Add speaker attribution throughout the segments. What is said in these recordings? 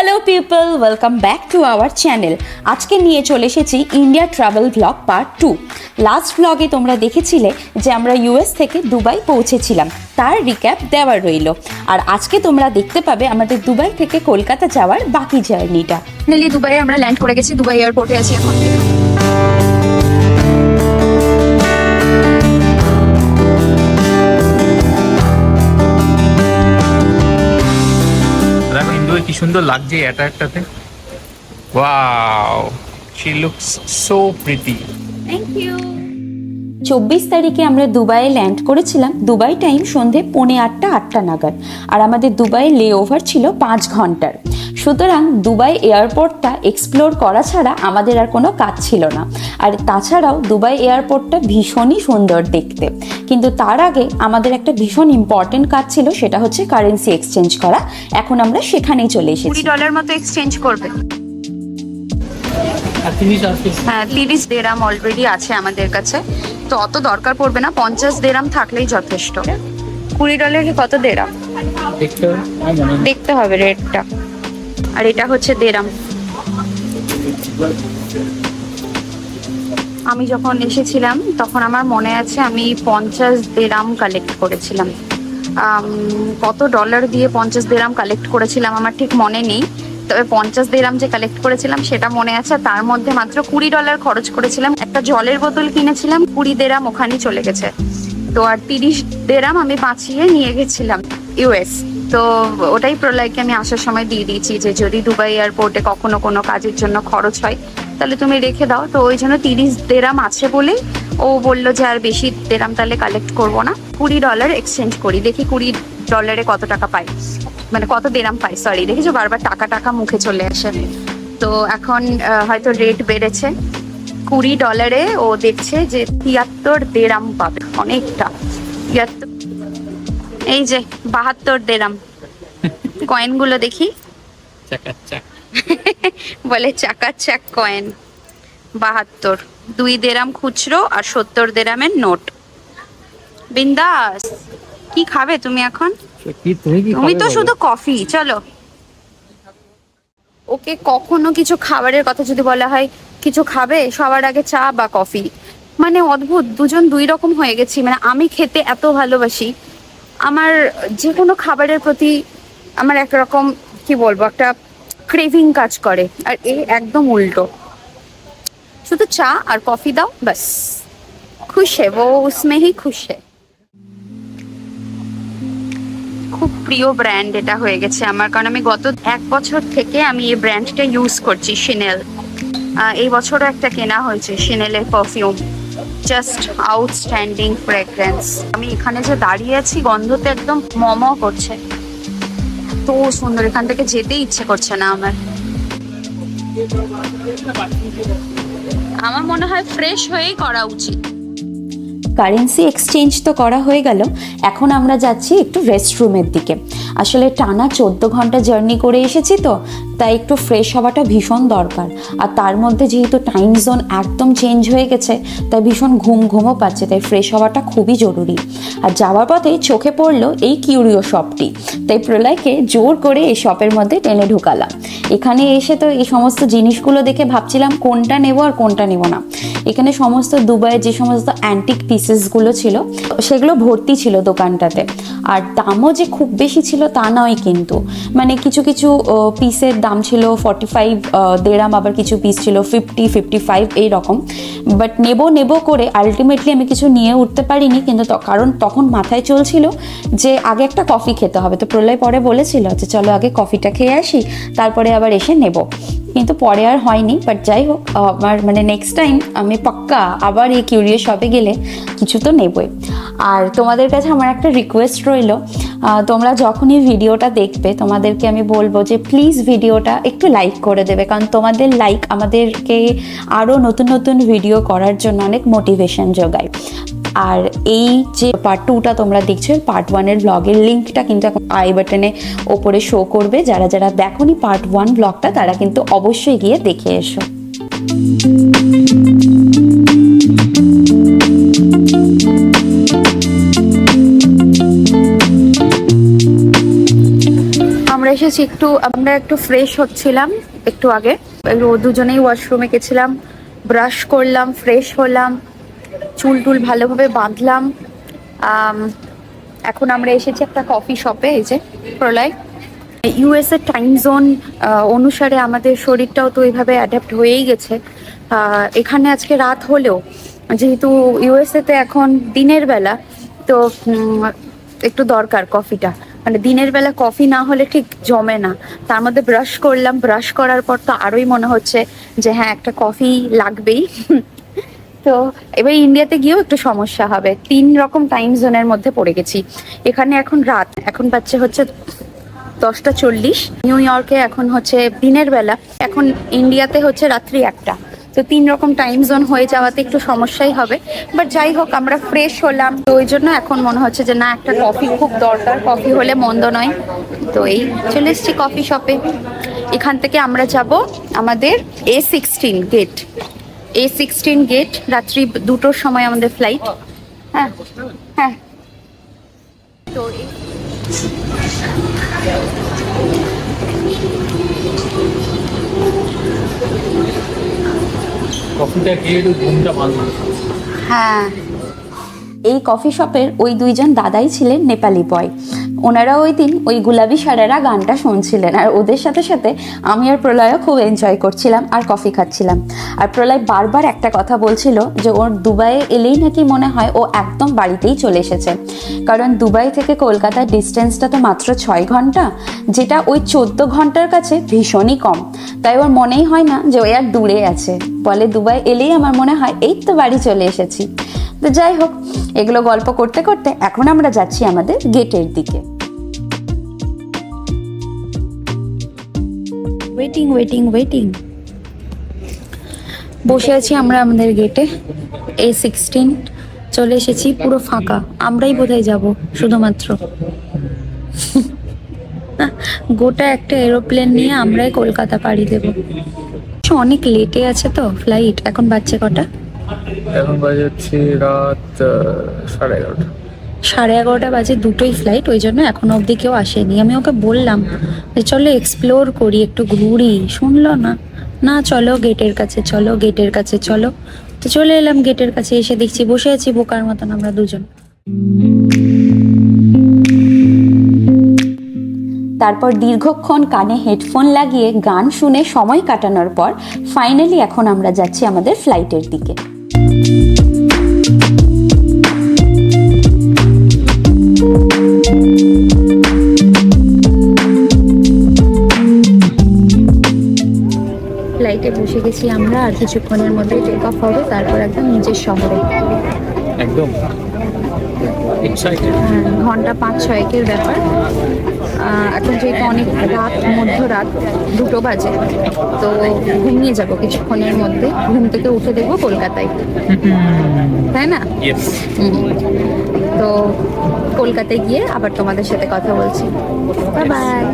Speaker 1: Hello people, welcome back to our channel. আজকে নিয়ে চলে এসেছি India travel blog part 2। Last ব্লগে তোমরা দেখেছিলে যে আমরা ইউএস থেকে দুবাই পৌঁছেছিলাম, তার রিক্যাপ দেওয়ার রইল। আর আজকে তোমরা দেখতে পাবে আমাদের দুবাই থেকে কলকাতা যাওয়ার বাকি জার্নিটা।
Speaker 2: ফাইনালি দুবাইয়ে আমরা ল্যান্ড করে গেছি, দুবাই এয়ারপোর্টে আছি এখন।
Speaker 3: দেখো ইন্দুকে কি সুন্দর লাগছে এটা একটাতে। Wow, she looks so pretty.
Speaker 2: Thank you.
Speaker 1: 24 তারিখে আমরা দুবাইয়ে ল্যান্ড করেছিলাম। দুবাই টাইম সন্ধে 8:45 নাগাদ, আর আমাদের দুবাই লে ওভার ছিল 5 ঘন্টার। সুতরাং দুবাই এয়ারপোর্টটা এক্সপ্লোর করা ছাড়া আমাদের আর কোনো কাজ ছিল না। আর তাছাড়াও দুবাই এয়ারপোর্টটা ভীষণই সুন্দর দেখতে, কিন্তু তার আগে আমাদের একটা ভীষণ ইম্পর্টেন্ট কাজ ছিল, সেটা হচ্ছে কারেন্সি এক্সচেঞ্জ করা। এখন আমরা সেখানেই চলে এসেছি।
Speaker 2: $20 মতো এক্সচেঞ্জ করবে। হ্যাঁ, 30 দেরাম অলরেডি আছে আমাদের কাছে, তো অত দরকার পড়বে না। 50 দেরাম থাকলেই যথেষ্ট। $20 কত দেরাম দেখতে হবে রেটটা। আর এটা হচ্ছে দেরাম। আমি যখন এসেছিলাম তখন আমার মনে আছে আমি 50 দেরাম কালেক্ট করেছিলাম। কত ডলার দিয়ে 50 দেরাম কালেক্ট করেছিলাম আমার ঠিক মনে নেই, তবে 50 দেরাম যে কালেক্ট করেছিলাম সেটা মনে আছে। তার মধ্যে মাত্র $20 খরচ করেছিলাম। একটা জলের বোতল কিনেছিলাম, 20 দেরাম ওখানেই চলে গেছে। তো আর 30 দেরাম আমি বাঁচিয়ে নিয়ে গেছিলাম ইউএস। তো ওটাই প্রলয়কে আমি আসার সময় দিয়ে দিয়েছি যে যদি দুবাই এয়ারপোর্টে কখনো কোনো কাজের জন্য খরচ হয় তাহলে তুমি রেখে দাও। তো ওই জন্য 30 দেরাম আছে বলেই ও বললো যে আর বেশি দেরাম তাহলে কালেক্ট করবো না, $20 এক্সচেঞ্জ করি, দেখি $20 কত টাকা পাই, মানে কত দেরাম পাই। সরি, দেখেছো বারবার টাকা টাকা মুখে চলে আসে। তো এখন হয়তো রেট বেড়েছে। $20 ও দেখছে যে 73 দেরাম পাবে, অনেকটা। 73, এই যে 72 দেরাম। কয়েনগুলো দেখি। বলে চাকাচাক কয়েন। 72, 2 দেরাম খুচরো আর 70 দেরামের নোট। বিন্দাস। কি খাবে তুমি এখন? তুমি তো শুধু কফি। চলো। ওকে কখনো কিছু খাবারের কথা যদি বলা হয় কিছু খাবে, সবার আগে চা বা কফি। মানে অদ্ভুত, দুজন দুই রকম হয়ে গেছি। মানে আমি খেতে এত ভালোবাসি, আমার যে কোনো খাবারের প্রতি আমার একরকম কি বলবো একটা ক্রেভিং কাজ করে, আর এ একদম উল্টো। শুধু চা আর কফি দাও বাস, খুশ है वो, उसमें ही खुश है। খুব প্রিয় ব্র্যান্ড এটা হয়ে গেছে আমার, কারণ আমি গত 1 বছর থেকে আমি এই ব্র্যান্ডটা ইউজ করছি, শিনেল। এই বছরও একটা কেনা হয়েছে শিনেলের পারফিউম, জাস্ট আউটস্ট্যান্ডিং ফ্রেগ্রেন্স। আমি এখানে যে দাঁড়িয়ে আছি গন্ধতে একদম মম করছে, তো সুন্দর। এখান থেকে যেতেই ইচ্ছে করছে না আমার। আমার মনে হয় ফ্রেশ হয়েই করা উচিত।
Speaker 1: কারেন্সি এক্সচেঞ্জ তো করা হয়ে গেল, এখন আমরা যাচ্ছি একটু রেস্টরুমের দিকে। আসলে টানা 14 ঘন্টা জার্নি করে এসেছি, তো তাই একটু ফ্রেশ হওয়াটা ভীষণ দরকার। আর তার মধ্যে যেহেতু টাইম জোন একদম চেঞ্জ হয়ে গেছে, তাই ভীষণ ঘুমও পাচ্ছে, তাই ফ্রেশ হওয়াটা খুবই জরুরি। আর যাওয়ার পথে চোখে পড়লো এই কিউরিও শপটি, তাই প্রলয়কে জোর করে এই শপের মধ্যে টেনে ঢুকালাম। এখানে এসে তো এই সমস্ত জিনিসগুলো দেখে ভাবছিলাম কোনটা নেব আর কোনটা নেব না। এখানে সমস্ত দুবাইয়ের যে সমস্ত অ্যান্টিক পিসেসগুলো ছিল সেগুলো ভর্তি ছিল দোকানটাতে। আর দামও যে খুব বেশি ছিল তা নয়, কিন্তু মানে কিছু কিছু পিসের দাম ছিল 45 দেরাম, আবার কিছু পিস ছিল 50, 55 এই রকম। বাট নেব করে আলটিমেটলি আমি কিছু নিয়ে উঠতে পারিনি, কিন্তু কারণ তখন মাথায় চলছিল যে আগে একটা কফি খেতে হবে। তো প্রলয় পরে বলেছিল যে চলো আগে কফিটা খেয়ে আসি, তারপরে আবার এসে নেব, কিন্তু পরে আর হয়নি। বাট যাই হোক, আমার মানে নেক্সট টাইম আমি পাক্কা আবার এই কিউরিয়াস শপে গেলে কিছু তো নেবই। আর তোমাদের কাছে আমার একটা রিকোয়েস্ট রইল, তোমরা যখনই ভিডিওটা দেখবে তোমাদেরকে আমি বলবো যে প্লিজ ভিডিওটা একটু লাইক করে দেবে, কারণ তোমাদের লাইক আমাদেরকে আরও নতুন নতুন ভিডিও করার জন্য অনেক মোটিভেশন যোগায়। আর এই যে পার্ট 2টা তোমরা দেখছো, পার্ট 1-এর ব্লগের লিঙ্কটা কিন্তু এখন আই বাটনে ওপরে শো করবে। যারা যারা দেখোনি পার্ট 1 ব্লগটা, তারা কিন্তু অবশ্যই গিয়ে দেখে এসো।
Speaker 2: আমরা এসেছি আমরা একটু ফ্রেশ হচ্ছিলাম একটু আগে, দুজনেই ওয়াশরুমে গেছিলাম, ব্রাশ করলাম, ফ্রেশ হলাম, চুল টুল ভালোভাবে বাঁধলাম। এখন আমরা এসেছি একটা কফি শপে। এই যে প্রলয়, ইউএস এর টাইম জোন অনুসারে আমাদের শরীরটাও তো এইভাবে অ্যাডাপ্ট হয়েই গেছে। এখানে আজকে রাত হলেও যেহেতু ইউএসএতে এখন দিনের বেলা, তো একটু দরকার কফিটা, মানে দিনের বেলা কফি না হলে ঠিক জমে না। তার মধ্যে ব্রাশ করলাম, ব্রাশ করার পর তো আরোই মনে হচ্ছে যে হ্যাঁ একটা কফি লাগবেই। তো এবার ইন্ডিয়াতে গিয়েও একটু সমস্যা হবে, 3 রকম টাইম জোনের মধ্যে পড়ে গেছি। এখানে এখন রাত, এখন বাচ্চা হচ্ছে 10:40, নিউ ইয়র্কে এখন হচ্ছে দিনের বেলা, এখন ইন্ডিয়াতে হচ্ছে রাত্রি 1টা। তো 3 রকম টাইম জোন হয়ে যাওয়াতে একটু সমস্যাই হবে, বাট যাই হোক আমরা ফ্রেশ হলাম, তো ওই জন্য এখন মনে হচ্ছে যে না একটা কফি খুব দরকার, কফি হলে মন্দ নয়। তো এই চলে এসেছি কফি শপে। এখান থেকে আমরা যাব আমাদের A16 গেট, A16 গেট, রাত্রি 2টোর সময় আমাদের ফ্লাইট। হ্যাঁ হ্যাঁ, তো
Speaker 3: কফিটা খেয়ে একটু ঘুমটা ভাঙলো।
Speaker 2: হ্যাঁ,
Speaker 1: এই কফি শপের ওই 2জন দাদাই ছিলেন নেপালি বয়। ওনারা ওই দিন ওই গুলাবি সারারা গানটা শুনছিলেন, আর ওদের সাথে সাথে আমি আর প্রলয়ও খুব এনজয় করছিলাম আর কফি খাচ্ছিলাম। আর প্রলয় বারবার একটা কথা বলছিল যে ওর দুবাইয়ে এলেই নাকি মনে হয় ও একদম বাড়িতেই চলে এসেছে, কারণ দুবাই থেকে কলকাতার ডিস্টেন্সটা তো মাত্র 6 ঘন্টা, যেটা ওই 14 ঘন্টার কাছে ভীষণই কম। তাই ওর মনেই হয় না যে ও আর দূরে আছে, বলে দুবাই এলেই আমার মনে হয় এই তো বাড়ি চলে এসেছি। তো যাই হোক, এগুলো গল্প করতে করতে এখন আমরা যাচ্ছি আমাদের গেটের দিকে। ওয়েটিং ওয়েটিং ওয়েটিং, বসে আছি আমরা আমাদের গেটে। A16 চলে এসেছি, পুরো ফাঁকা, আমরাই বোধহয় যাব শুধুমাত্র। গোটা একটা এরোপ্লেন নিয়ে আমরাই কলকাতা পাড়ি দেব। অনেক লেটে আছে তো ফ্লাইট, এখন বাজছে কটা?
Speaker 3: এখন বাজে হচ্ছে রাত 11:30।
Speaker 1: 11:30 বাজে, দুটোই ফ্লাইট, ওই জন্য এখনো অবধি কেউ আসেনি। আমি ওকে বললাম যে চলো এক্সপ্লোর করি, একটু ঘুরি, শুনলো না। না চলো গেটের কাছে চলো, গেটের কাছে চলো। তো চলে এলাম গেটের কাছে, এসে দেখছি বসে আছি বোকার মতন আমরা দুজন। তারপর দীর্ঘক্ষণ কানে হেডফোন লাগিয়ে গান শুনে সময় কাটানোর পর ফাইনালি এখন আমরা যাচ্ছি আমাদের ফ্লাইটের দিকে। ফ্লাইটে বসে গেছি আমরা, আর কিছুক্ষণের মধ্যে টেক অফ হবে, তারপর একদম নিজের শহরে।
Speaker 3: একদম এক্সাইটেড।
Speaker 2: ঘন্টা 5-6 ব্যাপার। এখন যেহেতু অনেক রাত, মধ্যরাত 2টো বাজে, তো ঘুমিয়ে যাব কিছুক্ষণের মধ্যে। ঘুম থেকে উঠে দেখবো কলকাতায়, তাই না? তো কলকাতায় গিয়ে আবার তোমাদের সাথে কথা বলছি। Bye bye.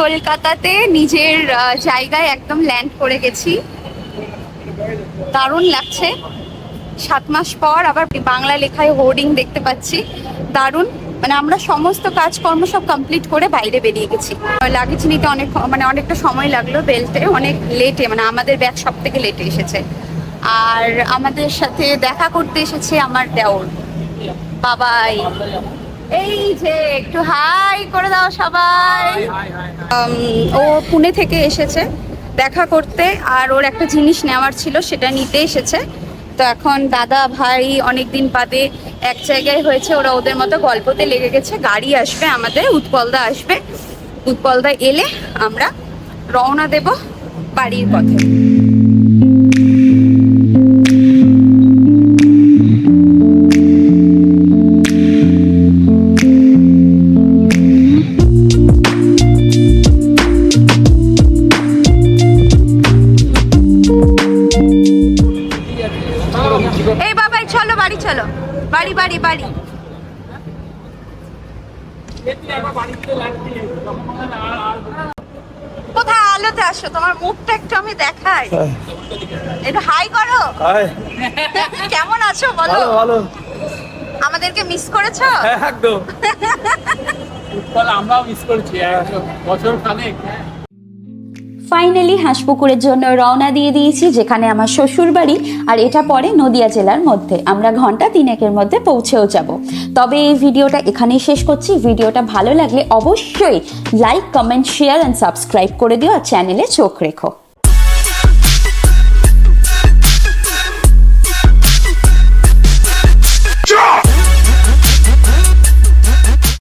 Speaker 2: কলকাতাতে নিজের জায়গায় একদম ল্যান্ড করে গেছি, দারুণ লাগছে। 7 মাস পর আবার বাংলা লেখায় হোর্ডিং দেখতে পাচ্ছি, দারুণ। মানে আমরা সমস্ত কাজকর্ম সব কমপ্লিট করে বাইরে বেরিয়ে গেছি। লাগেজ নিতে অনেকটা সময় লাগলো, বেল্টে অনেক লেটে, মানে আমাদের ব্যাগ সব থেকে লেটে এসেছে। আর আমাদের সাথে দেখা করতে এসেছে আমার দেওর বাবাই। এই যে একটু হাই করে দাও সবাই। ও পুনে থেকে এসেছে দেখা করতে, আর ওর একটা জিনিস নেওয়ার ছিল, সেটা নিতে এসেছে। তো এখন দাদা ভাই অনেকদিন বাদে এক জায়গায় হয়েছে, ওরা ওদের মতো গল্পতে লেগে গেছে। গাড়ি আসবে আমাদের, উৎপলদা আসবে, উৎপলদা এলে আমরা রওনা দেব বাড়ির পথে। এই বাবাই চলো বাড়ি, চলো বাড়ি বাড়ি বাড়ি। কোথায় আলোতে আসো, তোমার মুখটা একটু আমি দেখাই, একটু হাই করো। কেমন আছো বলো?
Speaker 4: ভালো ভালো।
Speaker 2: আমাদেরকে মিস করেছো?
Speaker 4: একদম। আমরাও মিস করছি বছর খানেক।
Speaker 1: ফাইনালি হাঁসপুকুরের জন্য রওনা দিয়ে দিয়েছি, যেখানে আমার শ্বশুর বাড়ি, আর এটা পড়ে নদিয়া জেলার মধ্যে। আমরা ঘন্টা 3-1 মধ্যে পৌঁছেও যাব। তবে এই ভিডিওটা এখানেই শেষ করছি। ভিডিওটা ভালো লাগলে অবশ্যই like, comment, share and subscribe করে দিও, আর চ্যানেলে চোখ রেখো।